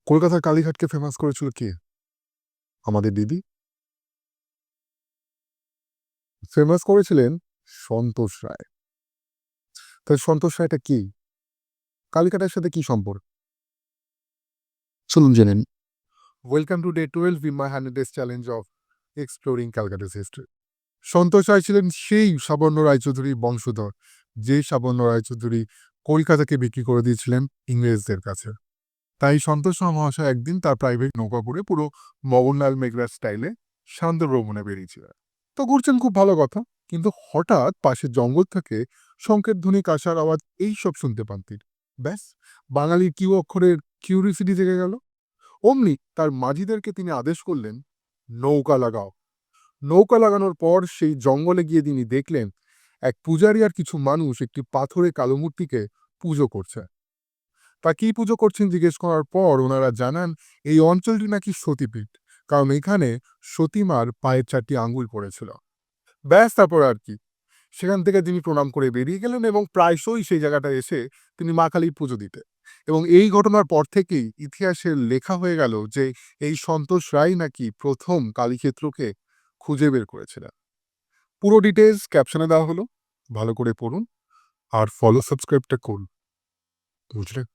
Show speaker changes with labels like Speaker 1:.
Speaker 1: কলকাতার কালীঘাটকে ফেমাস করেছিল কে? আমাদের দিদি। ফেমাস করেছিলেন সন্তোষ রায়। তাই সন্তোষ রায়টা কি? কালীঘাটের সাথে কি সম্পর্ক?
Speaker 2: চলুন জেনে নিই।
Speaker 1: Welcome to day 12 in my 100 days challenge of exploring Calcutta's history. Santosh Roy ছিলেন সেই সাবর্ণ রায়চৌধুরীর বংশধর, যে সাবর্ণ রায়চৌধুরী কলকাতাকে বিক্রি করে দিয়েছিলেন ইংরেজদের কাছে। তাই সন্তোষ মহাশয় একদিন তার প্রাইভেট নৌকা করে পুরো মগনলাল মেঘরাজ স্টাইলে শান্ত ভ্রমণে বেরিয়েছিলেন। তো ঘুরছেন, খুব ভালো কথা। কিন্তু হঠাৎ পাশের জঙ্গল থেকে শঙ্কের ধ্বনি, কাঁসার আওয়াজ এইসব শুনতে পান তিনি। ব্যাস, বাঙালির কিউ অক্ষরের কিউরিসিটি জেগে গেল। অমনি তার মাঝিদেরকে তিনি আদেশ করলেন, নৌকা লাগাও। নৌকা লাগানোর পর সেই জঙ্গলে গিয়ে তিনি দেখলেন এক পূজারী আর কিছু মানুষ একটি পাথরে কালো মূর্তিকে পুজো করছে। তা কি পুজো করছেন জিজ্ঞেস করার পর ওনারা জানান এই অঞ্চলটি নাকি সতীপীঠ, কারণ এখানে সতীমার পায়ের 4টি আঙ্গুল পড়েছিল। ব্যাস, তারপর আর কি, সেখান থেকে তিনি প্রণাম করে বেরিয়ে গেলেন এবং প্রায়শই সেই জায়গাটায় এসে তিনি মা কালীর পুজো দিতে। এবং এই ঘটনার পর থেকেই ইতিহাসে লেখা হয়ে গেল যে এই সন্তোষ রায় নাকি প্রথম কালীক্ষেত্রকে খুঁজে বের করেছিলেন। পুরো ডিটেলস ক্যাপশনে দেওয়া হলো, ভালো করে পড়ুন আর ফলো সাবস্ক্রাইবটা করুন, বুঝলেন?